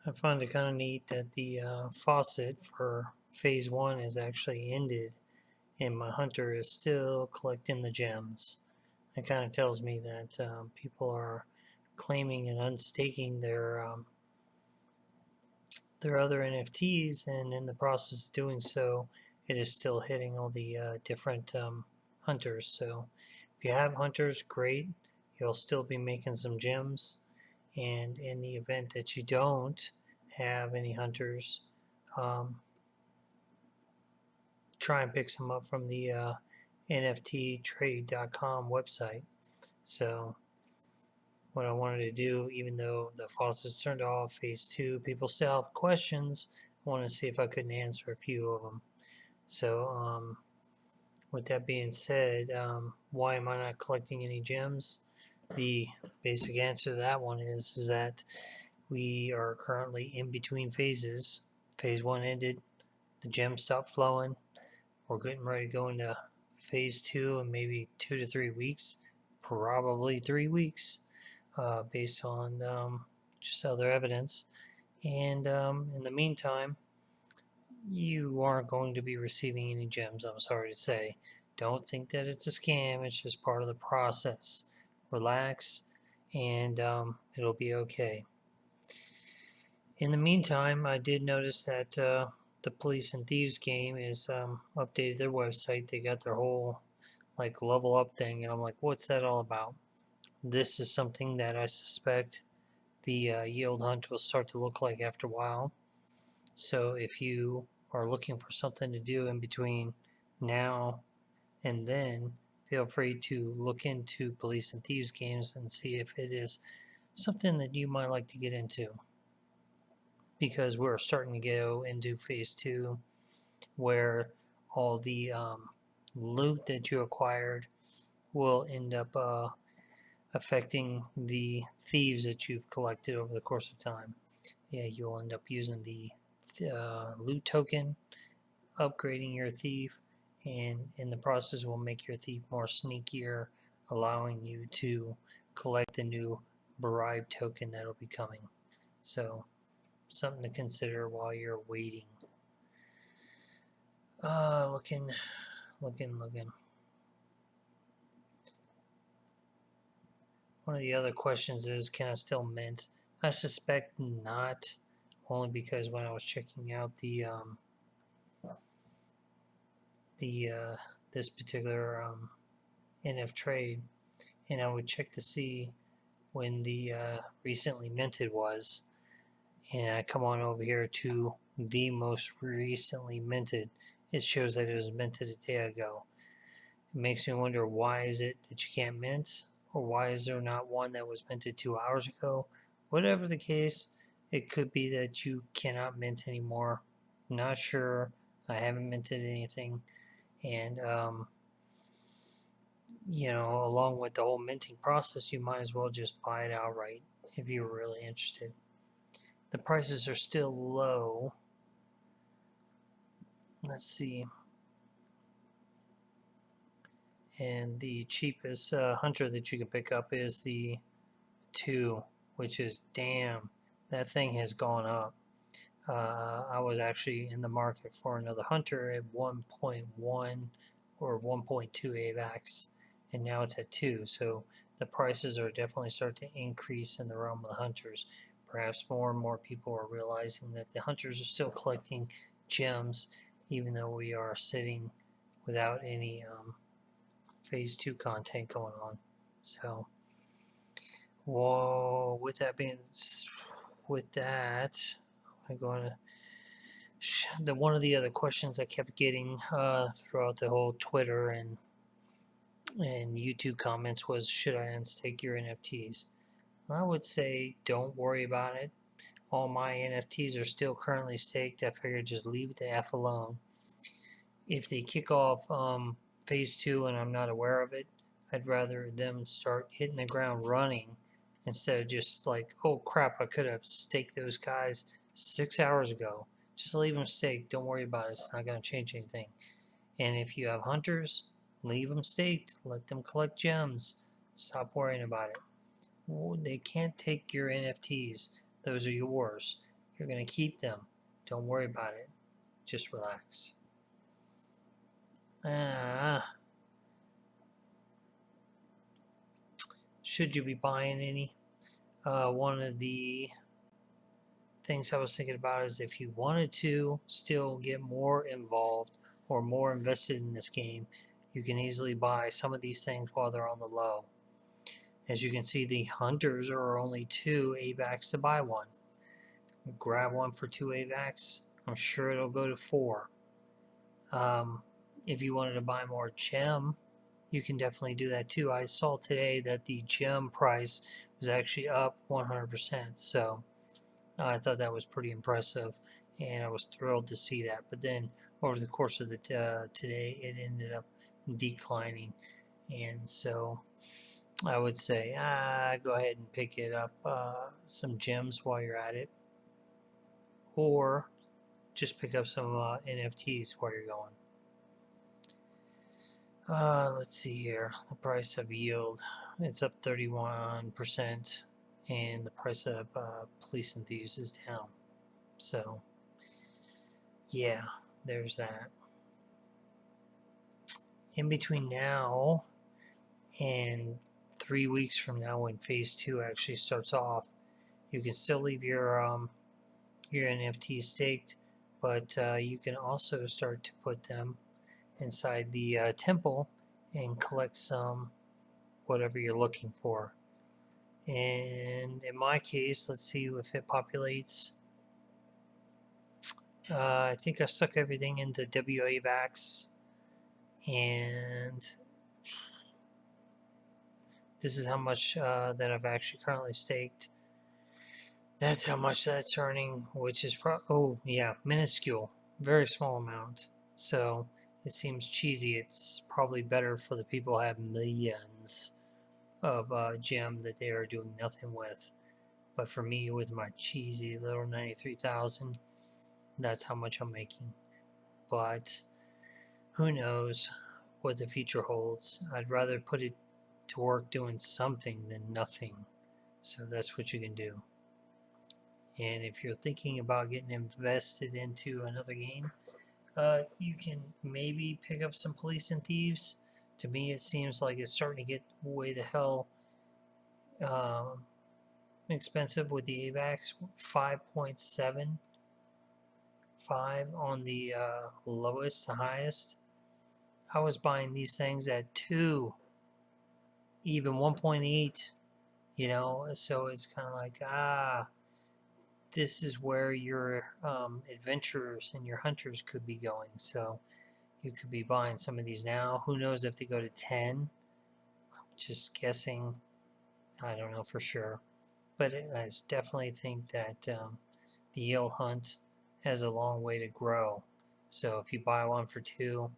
I find it kind of neat that the faucet for phase one is actually ended, and my hunter is still collecting the gems. It kind of tells me that people are claiming and unstaking their other NFTs, and in the process of doing so, it is still hitting all the different hunters. So, if you have hunters, great. You'll still be making some gems. And in the event that you don't have any hunters, um, try and pick some up from the NFTtrade.com website. So, what I wanted to do, even though the faucet's turned off, phase two, people still have questions. I want to see if I couldn't answer a few of them. So, with that being said, why am I not collecting any gems? The basic answer to that one is that we are currently in between phases. Phase one ended, the gems stopped flowing. We're getting ready to go into phase two in maybe 2 to 3 weeks, probably 3 weeks, based on just other evidence. And in the meantime, you aren't going to be receiving any gems, I'm sorry to say. Don't think that it's a scam, it's just part of the process. Relax, and it'll be okay. In the meantime, I did notice that the Police and Thieves game is updated their website. They got their whole like level up thing, and I'm like, what's that all about? This is something that I suspect the yield hunt will start to look like after a while. So if you are looking for something to do in between now and then, feel free to look into Police and Thieves games and see if it is something that you might like to get into. Because we're starting to go into phase two, where all the loot that you acquired will end up affecting the thieves that you've collected over the course of time. Yeah, you'll end up using the loot token, upgrading your thief, and in the process will make your thief more sneakier, allowing you to collect the new bribe token that'll be coming. So, something to consider while you're waiting. Looking. One of the other questions is, can I still mint? I suspect not, only because when I was checking out the this particular NF trade, and I would check to see when the recently minted was, and I come on over here to the most recently minted. It shows that it was minted a day ago. It makes me wonder, why is it that you can't mint, or why is there not one that was minted 2 hours ago? Whatever the case, it could be that you cannot mint anymore. Not sure. I haven't minted anything, and along with the whole minting process, you might as well just buy it outright if you're really interested. The prices are still low. Let's see. And the cheapest hunter that you can pick up is the 2, which is damn, that thing has gone up. I was actually in the market for another hunter at 1.1 or 1.2 AVAX, and now it's at 2. So the prices are definitely starting to increase in the realm of the hunters. Perhaps more and more people are realizing that the hunters are still collecting gems, even though we are sitting without any phase 2 content going on. So, whoa, with that, I'm going to one of the other questions I kept getting throughout the whole Twitter and YouTube comments was, should I unstake your NFTs? I would say don't worry about it. All my NFTs are still currently staked. I figured just leave it the F alone. If they kick off phase 2 and I'm not aware of it, I'd rather them start hitting the ground running instead of just like, oh crap, I could have staked those guys 6 hours ago. Just leave them staked. Don't worry about it. It's not going to change anything. And if you have hunters, leave them staked. Let them collect gems. Stop worrying about it. They can't take your NFTs. Those are yours. You're going to keep them. Don't worry about it. Just relax. Should you be buying any? One of the things I was thinking about is if you wanted to still get more involved or more invested in this game, you can easily buy some of these things while they're on the low. As you can see, the hunters are only 2 AVAX to buy one. Grab one for 2 AVAX. I'm sure it'll go to 4. If you wanted to buy more gem, you can definitely do that too. I saw today that the gem price was actually up 100%. So I thought that was pretty impressive, and I was thrilled to see that. But then over the course of the today, it ended up declining, and so I would say go ahead and pick it up some gems while you're at it, or just pick up some NFTs while you're going. Let's see here. The price of yield, it's up 31%, and the price of police and thieves is down. So, yeah, there's that. In between now and 3 weeks from now, when phase 2 actually starts off, you can still leave your NFTs staked, but you can also start to put them inside the temple and collect some whatever you're looking for. And in my case, let's see if it populates. I think I stuck everything into WAVAX, and this is how much that I've actually currently staked. That's how much that's earning, which is minuscule, very small amount. So it seems cheesy. It's probably better for the people who have millions of gem that they are doing nothing with. But for me, with my cheesy little 93,000, that's how much I'm making. But who knows what the future holds. I'd rather put it to work doing something than nothing. So that's what you can do. And if you're thinking about getting invested into another game, you can maybe pick up some Police and Thieves. To me, it seems like it's starting to get way the hell expensive with the AVAX. 5.75 on the lowest to highest. I was buying these things at 2, even 1.8, so it's kind of like, this is where your adventurers and your hunters could be going. So you could be buying some of these now. Who knows if they go to 10? Just guessing. I don't know for sure. But I definitely think that the yield hunt has a long way to grow. So if you buy one for 2,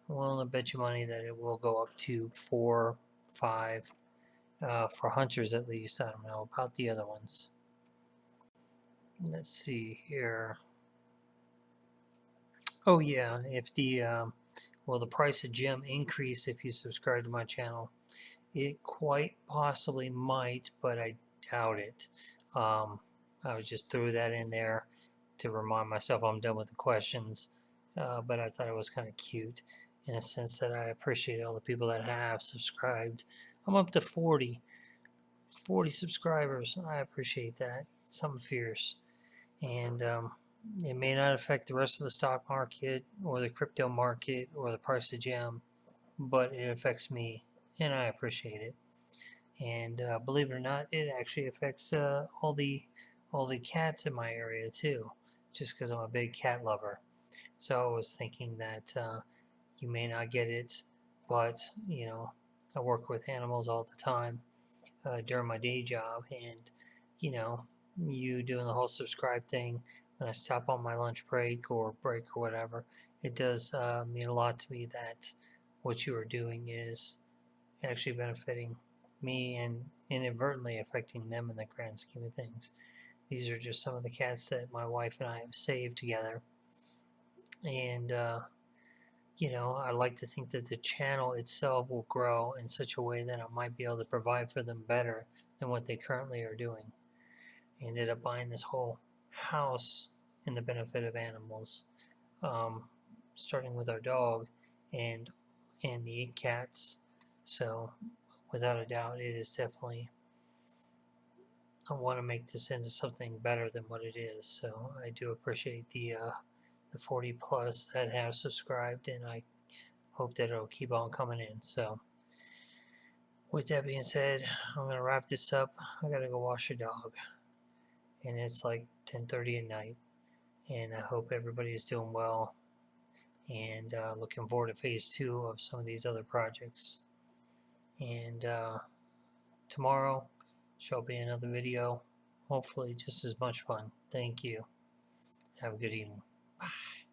I'm willing to bet you money that it will go up to 4, 5, for hunters at least. I don't know about the other ones. Let's see here. Oh yeah, if the the price of gem increase if you subscribe to my channel. It quite possibly might, but I doubt it. I would just throw that in there to remind myself I'm done with the questions. But I thought it was kind of cute in a sense that I appreciate all the people that have subscribed. I'm up to 40 subscribers. I appreciate that. Something fierce. And it may not affect the rest of the stock market or the crypto market or the price of gem, but it affects me, and I appreciate it. And believe it or not, it actually affects all the cats in my area too, just because I'm a big cat lover. So I was thinking that you may not get it, but I work with animals all the time during my day job, and you doing the whole subscribe thing when I stop on my lunch break or whatever, it does mean a lot to me that what you are doing is actually benefiting me and inadvertently affecting them in the grand scheme of things. These are just some of the cats that my wife and I have saved together. And, I like to think that the channel itself will grow in such a way that I might be able to provide for them better than what they currently are doing. I ended up buying this whole house in the benefit of animals, starting with our dog and the 8 cats. So, without a doubt, it is definitely. I want to make this into something better than what it is. So I do appreciate the 40 plus that have subscribed, and I hope that it'll keep on coming in. So with that being said, I'm gonna wrap this up. I gotta go wash a dog, and it's like 10:30 at night. And I hope everybody is doing well, and looking forward to phase 2 of some of these other projects. And tomorrow shall be another video. Hopefully, just as much fun. Thank you. Have a good evening. Bye.